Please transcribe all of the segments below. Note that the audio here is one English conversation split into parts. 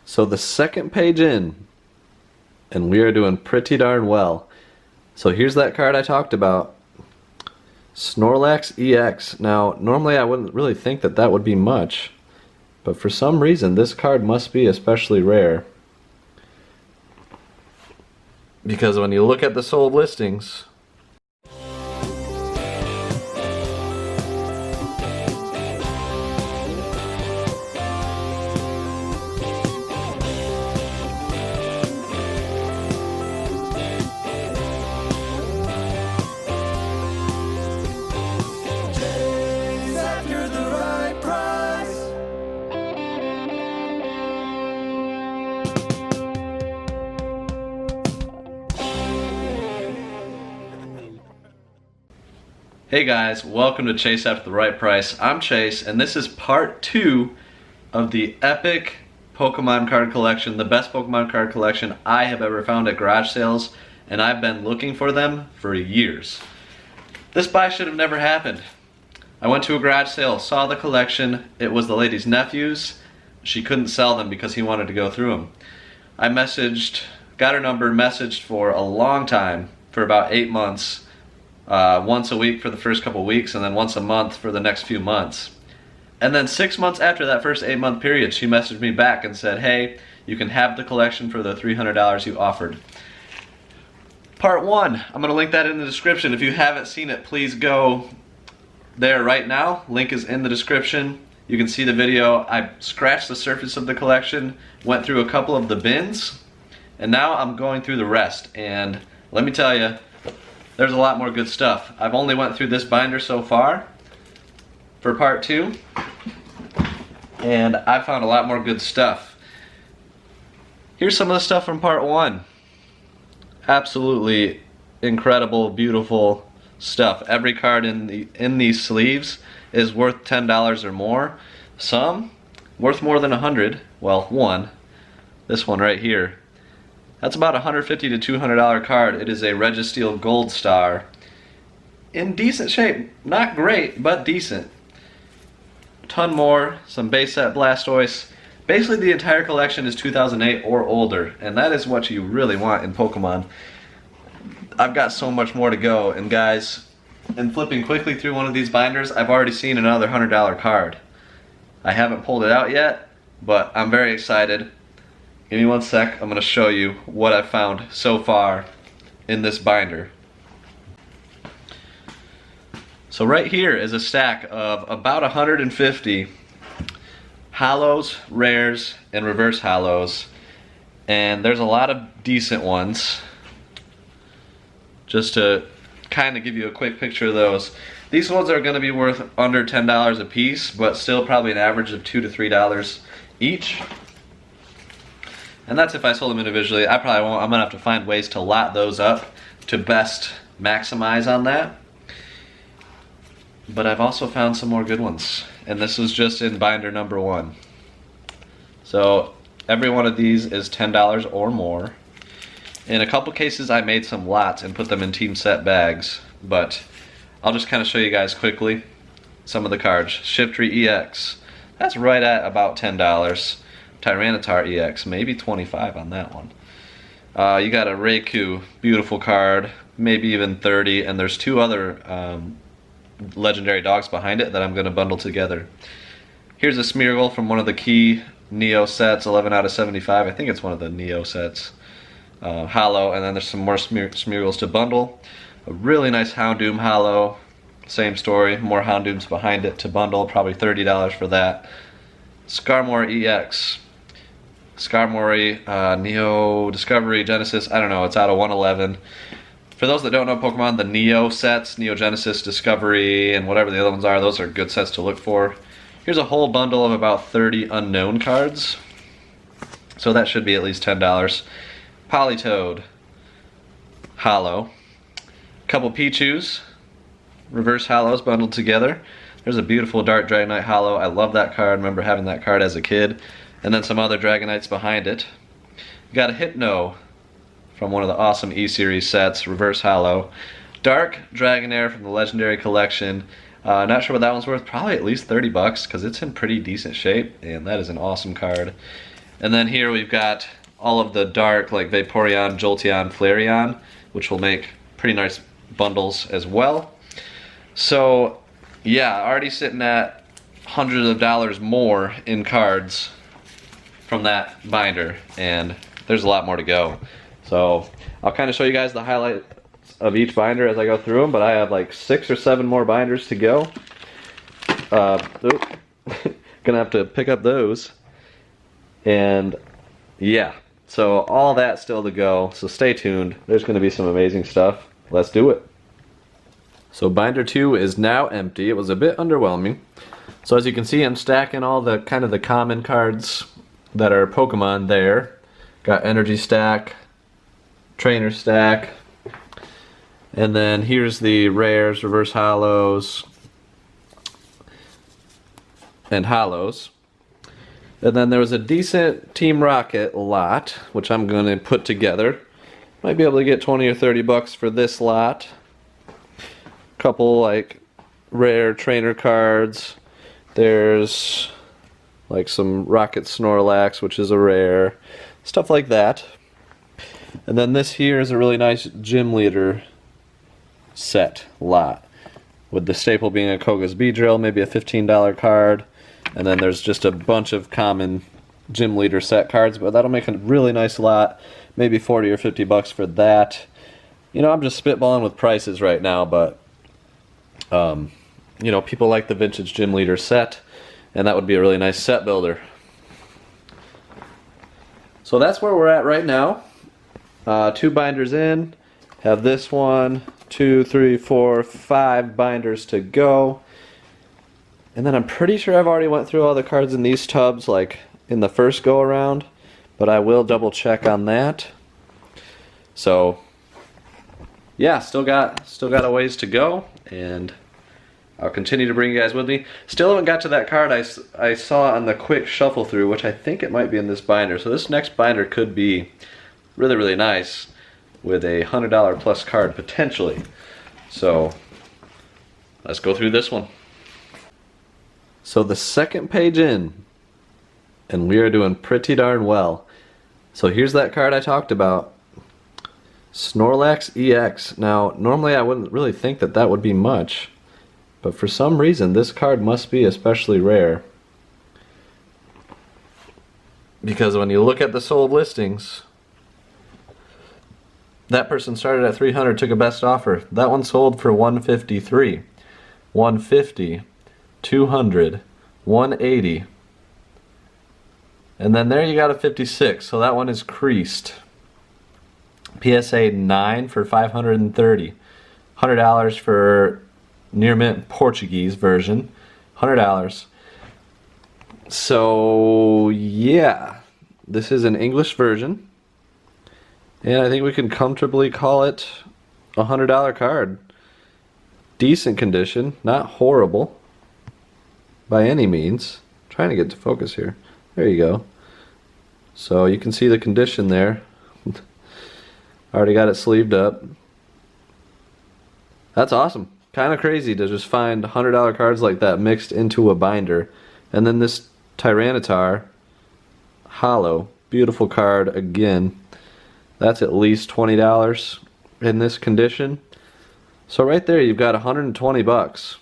So the second page in, and we are doing pretty darn well. So here's that card I talked about, Snorlax EX. Now, normally I wouldn't really think that that would be much, but for some reason this card must be especially rare. Because when you look at the sold listings, Chase after the right price. hey guys, welcome to Chase After the Right Price. I'm Chase, and this is part 2 of the epic Pokemon card collection, the best Pokemon card collection I have ever found at garage sales, and I've been looking for them for years. This buy should have never happened. I went to a garage sale, saw the collection. It was the lady's nephew's. She couldn't sell them because he wanted to go through them. I messaged, got her number, messaged for a long time, for about 8 months. Once a week for the first couple weeks, and then once a month for the next few months. And then 6 months after that first 8-month period, she messaged me back and said, hey, you can have the collection for the $300 you offered. Part 1, I'm going to link that in the description. If you haven't seen it, please go there right now. Link is in the description. You can see the video. I scratched the surface of the collection, went through a couple of the bins, and now I'm going through the rest. And let me tell you, there's a lot more good stuff. I've only went through this binder so far for part 2, and I found a lot more good stuff. Here's some of the stuff from part 1. Absolutely incredible, beautiful stuff. Every card in these sleeves is worth $10 or more. Some worth more than 100. Well, one. This one right here. That's about a $150 to $200 card. It is a Registeel Gold Star. In decent shape. Not great, but decent. A ton more. Some base set Blastoise. Basically the entire collection is 2008 or older. And that is what you really want in Pokemon. I've got so much more to go. And guys, in flipping quickly through one of these binders, I've already seen another $100 card. I haven't pulled it out yet, but I'm very excited. Give me one sec, I'm going to show you what I've found so far in this binder. So right here is a stack of about 150 hollows, rares, and reverse hollows. And there's a lot of decent ones. Just to kind of give you a quick picture of those. These ones are going to be worth under $10 a piece, but still probably an average of $2 to $3 each. And that's if I sold them individually. I probably won't. I'm going to have to find ways to lot those up to best maximize on that. But I've also found some more good ones. And this was just in binder number 1. So every one of these is $10 or more. In a couple cases I made some lots and put them in team set bags. But I'll just kind of show you guys quickly some of the cards. Shiftry EX. That's right at about $10. Tyranitar EX, maybe 25 on that one. You got a Raikou, beautiful card, maybe even 30, and there's 2 other legendary dogs behind it that I'm going to bundle together. Here's a Smeargle from one of the key Neo sets, 11 out of 75. I think it's one of the Neo sets. Hollow, and then there's some more Smeargles to bundle. A really nice Houndoom Hollow, same story, more Houndooms behind it to bundle, probably $30 for that. Skarmory EX. Skarmory, Neo, Discovery, Genesis, I don't know, it's out of 111. For those that don't know Pokemon, the Neo sets, Neo Genesis, Discovery, and whatever the other ones are, those are good sets to look for. Here's a whole bundle of about 30 unknown cards. So that should be at least $10. Politoed, Hollow. A couple Pichus, reverse hollows bundled together. There's a beautiful Dark Dragonite Hollow. I love that card, remember having that card as a kid. And then some other Dragonites behind it. You got a Hypno from one of the awesome E-Series sets, reverse hollow. Dark Dragonair from the Legendary Collection. Not sure what that one's worth, probably at least 30 bucks because it's in pretty decent shape, and that is an awesome card. And then here we've got all of the dark, like Vaporeon, Jolteon, Flareon, which will make pretty nice bundles as well. So yeah, already sitting at hundreds of dollars more in cards from that binder, and there's a lot more to go. So I'll kind of show you guys the highlights of each binder as I go through them, but I have like 6 or 7 more binders to go. Gonna have to pick up those. And yeah, so all that still to go, so stay tuned. There's gonna be some amazing stuff. Let's do it. So binder 2 is now empty. It was a bit underwhelming. So as you can see, I'm stacking all the kind of the common cards that are Pokemon there. Got Energy Stack, Trainer Stack, and then here's the rares, reverse hollows, and hollows. And then there was a decent Team Rocket lot, which I'm going to put together. Might be able to get 20 or 30 bucks for this lot. Couple like rare trainer cards. There's like some Rocket Snorlax, which is a rare. Stuff like that. And then this here is a really nice gym leader set lot, with the staple being a Koga's Beedrill, maybe a $15 card. And then there's just a bunch of common gym leader set cards, but that'll make a really nice lot. Maybe 40 or 50 bucks for that. You know, I'm just spitballing with prices right now, but you know, people like the vintage gym leader set, and that would be a really nice set builder. So that's where we're at right now. 2 binders in. Have this one, 2, 3, 4, 5 binders to go. And then I'm pretty sure I've already went through all the cards in these tubs like in the first go around, but I will double check on that. So yeah, still got a ways to go, and I'll continue to bring you guys with me. Still haven't got to that card I saw on the quick shuffle through, which I think it might be in this binder. So this next binder could be really, really nice with a $100 plus card potentially. So let's go through this one. So the second page in, and we are doing pretty darn well. So here's that card I talked about. Snorlax EX. Now, normally I wouldn't really think that that would be much, but for some reason this card must be especially rare. Because when you look at the sold listings, that person started at 300, took a best offer. That one sold for 153, 150, 200, 180. And then there you got a 56, so that one is creased. PSA 9 for 530. $100 for near mint Portuguese version. $100. So yeah, this is an English version, and I think we can comfortably call it a $100 card. Decent condition, not horrible by any means. Trying to get to focus here. There you go. So you can see the condition there. Already got it sleeved up. That's awesome. Kind of crazy to just find $100 cards like that mixed into a binder. And then this Tyranitar hollow, beautiful card again. That's at least $20 in this condition. So right there you've got 120 bucks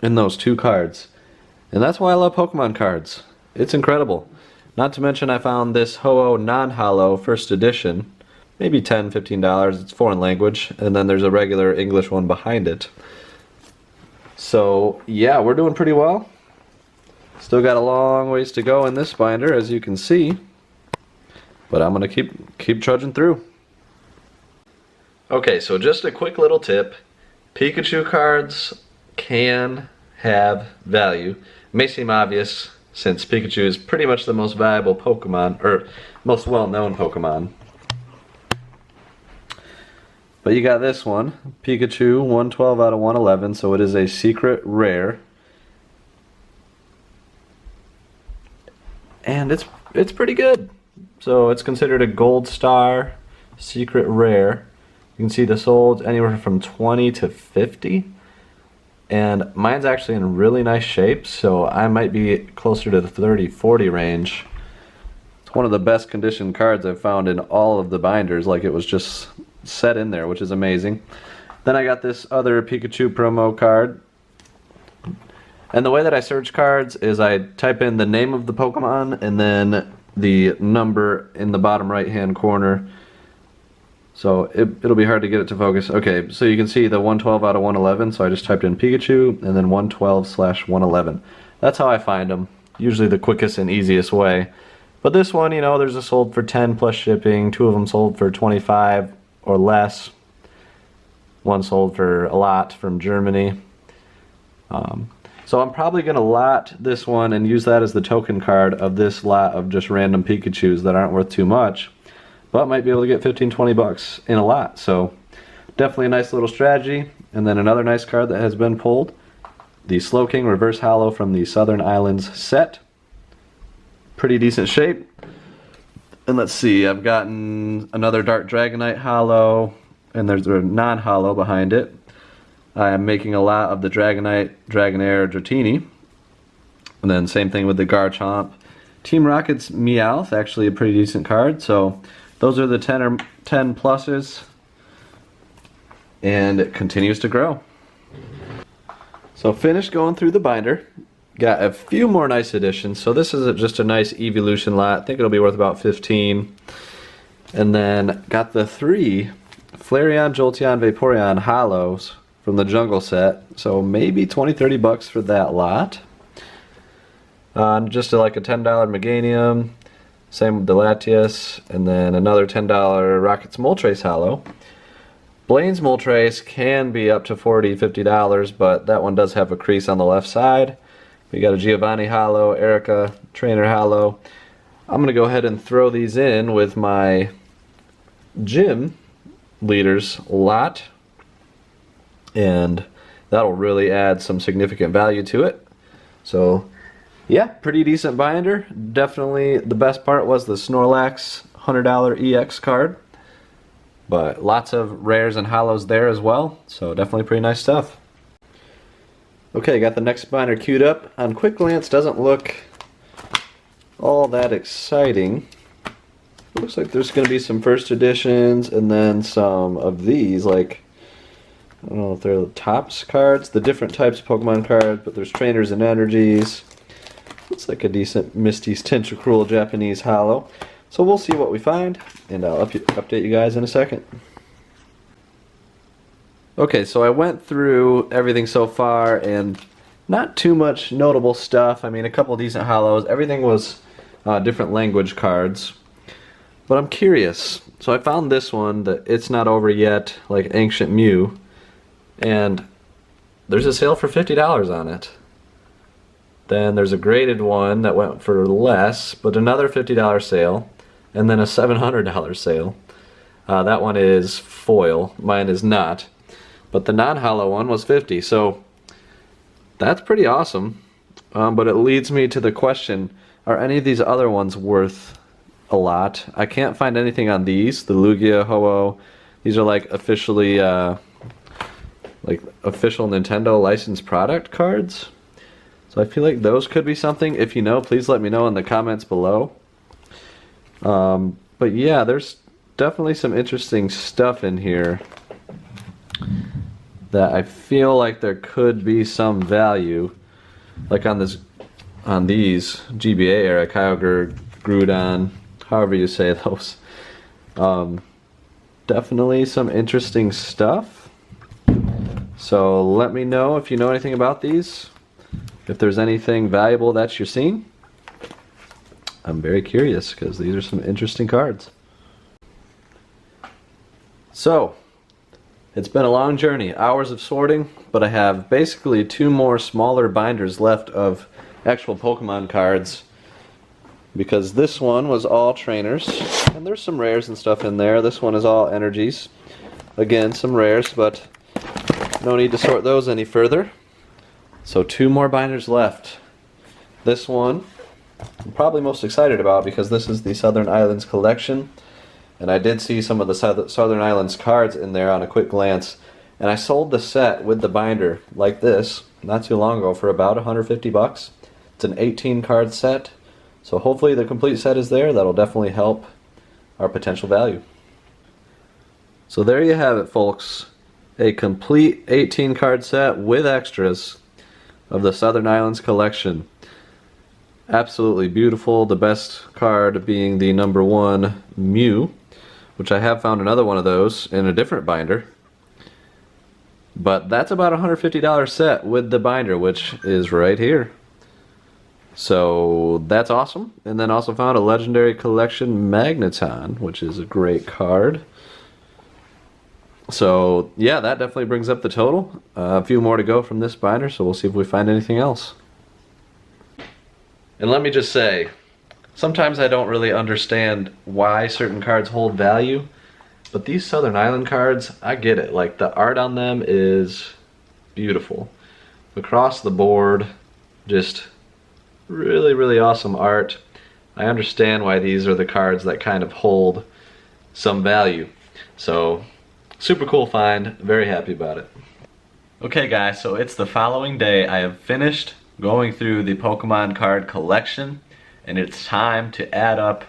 in those 2 cards. And that's why I love Pokemon cards. It's incredible. Not to mention I found this Ho-Oh non-hollow first edition. Maybe $10, $15. It's foreign language. And then there's a regular English one behind it. So yeah, we're doing pretty well. Still got a long ways to go in this binder, as you can see. But I'm gonna keep trudging through. Okay, so just a quick little tip. Pikachu cards can have value. It may seem obvious since Pikachu is pretty much the most valuable Pokemon, or most well-known Pokemon. But you got this one, Pikachu, 112 out of 111, so it is a secret rare. And it's pretty good. So it's considered a gold star secret rare. You can see the sold anywhere from 20 to 50. And mine's actually in really nice shape, so I might be closer to the 30-40 range. It's one of the best conditioned cards I've found in all of the binders. Like, it was just set in there, which is amazing. Then I got this other Pikachu promo card. And the way that I search cards is I type in the name of the Pokemon and then the number in the bottom right hand corner. So it'll be hard to get it to focus. Okay, so you can see the 112 out of 111. So I just typed in Pikachu and then 112/111. That's how I find them. Usually the quickest and easiest way. But this one, you know, there's a sold for 10 plus shipping. 2 of them sold for 25 or less. One sold for a lot from Germany. So I'm probably going to lot this one and use that as the token card of this lot of just random Pikachus that aren't worth too much, but might be able to get 15-20 bucks in a lot. So definitely a nice little strategy. And then another nice card that has been pulled, the Slowking Reverse Hollow from the Southern Islands set. Pretty decent shape. And let's see, I've gotten another Dark Dragonite Hollow, and there's a non-hollow behind it. I am making a lot of the Dragonite, Dragonair, Dratini. And then same thing with the Garchomp. Team Rocket's Meowth, actually a pretty decent card. So those are the 10 pluses. And it continues to grow. So finished going through the binder. Got a few more nice additions. So this is just a nice evolution lot. I think it'll be worth about 15. And then got the 3 Flareon, Jolteon, Vaporeon hollows from the jungle set. So maybe 20-30 bucks for that lot. Just like a $10 Meganium. Same with the Latias. And then another $10 Rocket's Moltres hollow. Blaine's Moltres can be up to $40-50, but that one does have a crease on the left side. We got a Giovanni hollow, Erica Trainer hollow. I'm going to go ahead and throw these in with my gym leaders lot, and that'll really add some significant value to it. So yeah, pretty decent binder. Definitely the best part was the Snorlax $100 EX card, but lots of rares and hollows there as well, so definitely pretty nice stuff. Okay, got the next binder queued up. On quick glance, doesn't look all that exciting. Looks like there's going to be some first editions and then some of these, like, I don't know if they're the tops cards, the different types of Pokemon cards, but there's trainers and energies. Looks like a decent Misty's Tentacruel Japanese hollow. So we'll see what we find, and I'll update you guys in a second. Okay, so I went through everything so far, and not too much notable stuff. I mean, a couple decent hollows. Everything was different language cards. But I'm curious. So I found this one, that It's Not Over Yet, like Ancient Mew, and there's a sale for $50 on it. Then there's a graded one that went for less, but another $50 sale, and then a $700 sale. That one is foil. Mine is not. But the non-hollow one was $50, so that's pretty awesome. But it leads me to the question, are any of these other ones worth a lot? I can't find anything on these. The Lugia, Ho-Oh, these are like officially, like official Nintendo licensed product cards. So I feel like those could be something. If you know, please let me know in the comments below. But yeah, there's definitely some interesting stuff in here that I feel like there could be some value, like on these GBA era, Kyogre, Groudon, however you say those. Definitely some interesting stuff. So let me know if you know anything about these, if there's anything valuable that you're seeing. I'm very curious because these are some interesting cards. So it's been a long journey, hours of sorting, but I have basically 2 more smaller binders left of actual Pokemon cards, because this one was all trainers, and there's some rares and stuff in there. This one is all energies. Again, some rares, but no need to sort those any further. So 2 more binders left. This one I'm probably most excited about because this is the Southern Islands collection. And I did see some of the Southern Islands cards in there on a quick glance. And I sold the set with the binder like this not too long ago for about 150 bucks. It's an 18 card set. So hopefully the complete set is there. That'll definitely help our potential value. So there you have it, folks. A complete 18 card set with extras of the Southern Islands collection. Absolutely beautiful. The best card being the number 1 Mew, which I have found another one of those in a different binder. But that's about a $150 set with the binder, which is right here. So that's awesome. And then also found a Legendary Collection Magneton, which is a great card. So yeah, that definitely brings up the total. A few more to go from this binder, so we'll see if we find anything else. And let me just say, sometimes I don't really understand why certain cards hold value, but these Southern Island cards, I get it. Like, the art on them is beautiful. Across the board, just really, really awesome art. I understand why these are the cards that kind of hold some value. So, super cool find, very happy about it. Okay guys, so it's the following day. I have finished going through the Pokemon card collection, and it's time to add up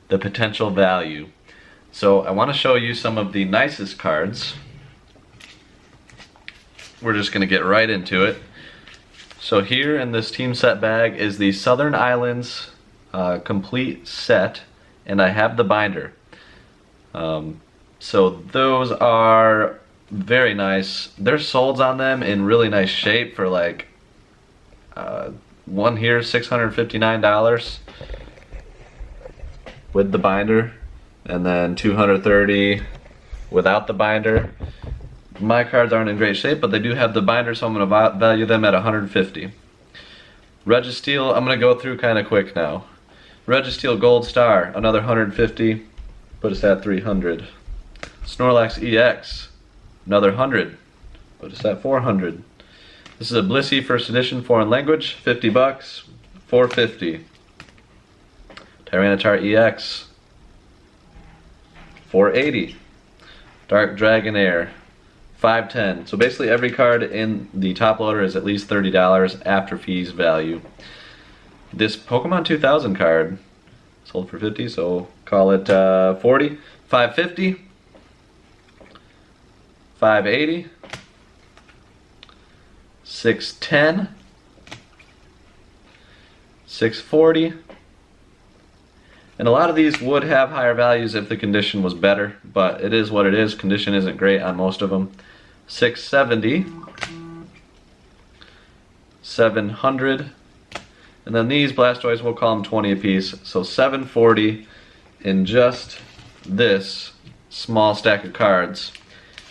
the potential value. So I want to show you some of the nicest cards. We're just going to get right into it. So here in this team set bag is the Southern Islands complete set, and I have the binder. So those are very nice. There's solds on them in really nice shape for like one here $659 with the binder, and then $230 without the binder. My cards aren't in great shape, but they do have the binder, so I'm going to value them at $150. Registeel, I'm going to go through kind of quick now. Registeel Gold Star, another $150, put us at $300. Snorlax EX, another $100, put us at $400. This is a Blissey First Edition Foreign Language, $50, $450. Tyranitar EX, $480. Dark Dragonair, $510. So basically every card in the top loader is at least $30 after fees value. This Pokemon 2000 card sold for $50, so call it $40. $550. $580. $610. $640. And a lot of these would have higher values if the condition was better, but it is what it is. Condition isn't great on most of them. $670. $700. And then these Blastoise, we'll call them 20 apiece. So $740 in just this small stack of cards.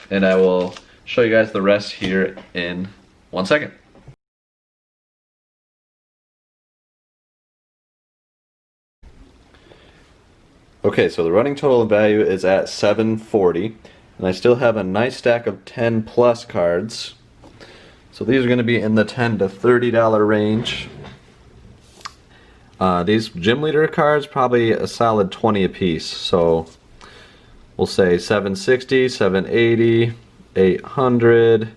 And I will show you guys the rest here in 1 second. Okay, so the running total in value is at $740, and I still have a nice stack of 10 plus cards. So these are going to be in the $10 to $30 range. These gym leader cards, probably a solid 20 apiece. So we'll say $760, $780, $800,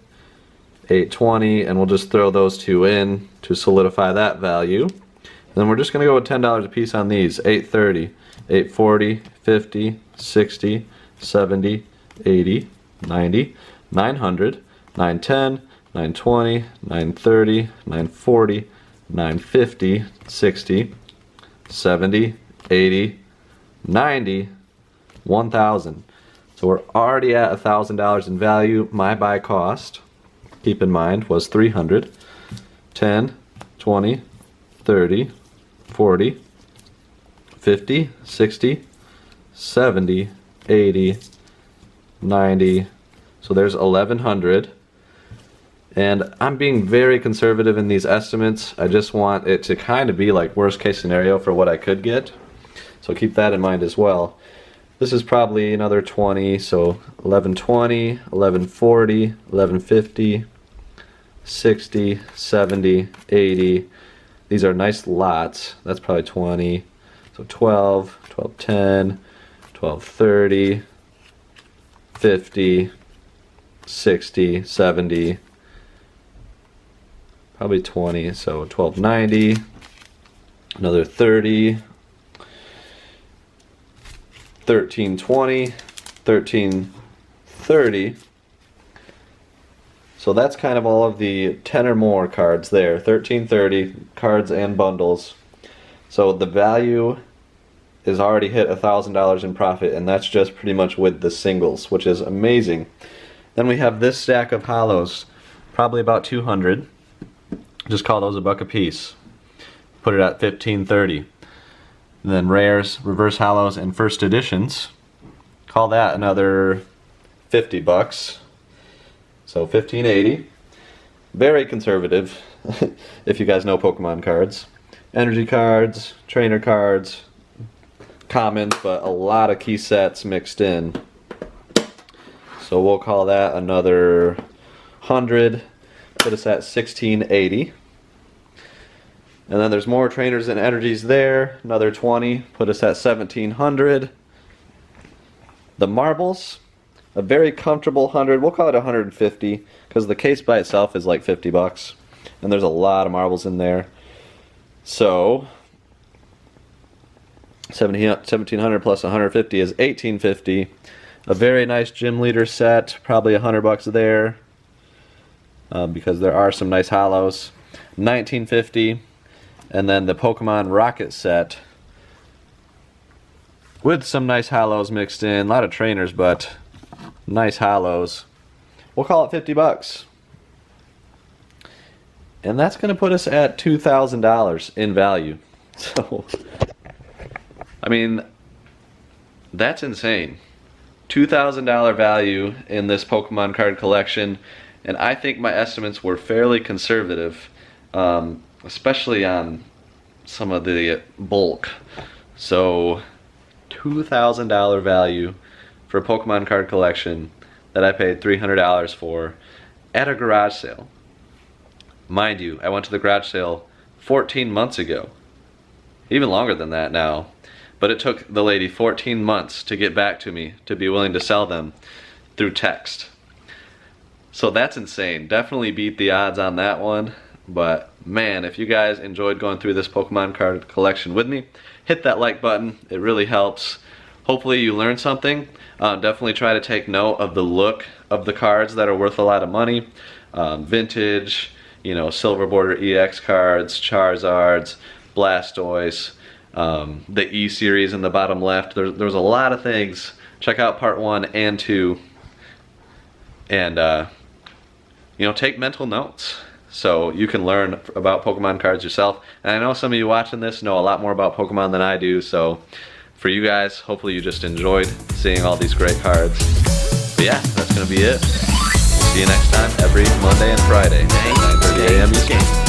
$820, and we'll just throw those two in to solidify that value. And then we're just going to go with $10 a piece on these. $830, $840, $50, $60, $70, $80, $90, $900, $910, $920, $930, $940, $950, $60, $70, $80, $90, $1,000. So we're already at $1,000 in value. My buy cost, keep in mind, was $300. 10, 20, 30, 40, 50, 60, 70, 80, 90. So there's 1,100. And I'm being very conservative in these estimates. I just want it to kind of be like worst case scenario for what I could get. So keep that in mind as well. This is probably another 20, so 1120, 1140, 1150, 60, 70, 80. These are nice lots. That's probably 20. So 12, 1210, 1230, 50, 60, 70, probably 20. So 1290, another 30, 1320, 1330. So that's kind of all of the 10 or more cards there. 1330 cards and bundles. So the value is already hit $1,000 in profit, and that's just pretty much with the singles, which is amazing. Then we have this stack of hollows, probably about 200. Just call those $1 a piece. Put it at 1530. And then rares, reverse hollows, and first editions. Call that another $50. So 1580. Very conservative, if you guys know Pokemon cards. Energy cards, trainer cards, commons, but a lot of key sets mixed in. So we'll call that another 100. Put us at 1680. And then there's more trainers and energies there. Another 20. Put us at 1700. The marbles, a very comfortable 100. We'll call it 150 because the case by itself is like $50, and there's a lot of marbles in there. So 1700 plus 150 is 1850. A very nice gym leader set, probably $100 there, because there are some nice hollows. 1950, and then the Pokemon Rocket set with some nice hollows mixed in. A lot of trainers, but nice hollows. We'll call it $50. And that's going to put us at $2,000 in value. So, I mean, that's insane. $2,000 value in this Pokemon card collection, and I think my estimates were fairly conservative, especially on some of the bulk. So, $2,000 value for a Pokemon card collection that I paid $300 for at a garage sale. Mind you, I went to the garage sale 14 months ago. Even longer than that now. But it took the lady 14 months to get back to me to be willing to sell them through text. So that's insane. Definitely beat the odds on that one. But man, if you guys enjoyed going through this Pokemon card collection with me, hit that like button. It really helps. Hopefully you learned something. Definitely try to take note of the look of the cards that are worth a lot of money. Vintage, you know, Silver Border EX cards, Charizards, Blastoise, the E series in the bottom left. There's a lot of things. Check out part 1 and 2, and you know, take mental notes so you can learn about Pokemon cards yourself. And I know some of you watching this know a lot more about Pokemon than I do, so for you guys, hopefully you just enjoyed seeing all these great cards. But yeah, that's gonna be it. See you next time, every Monday and Friday, 9:30 a.m. Eastern.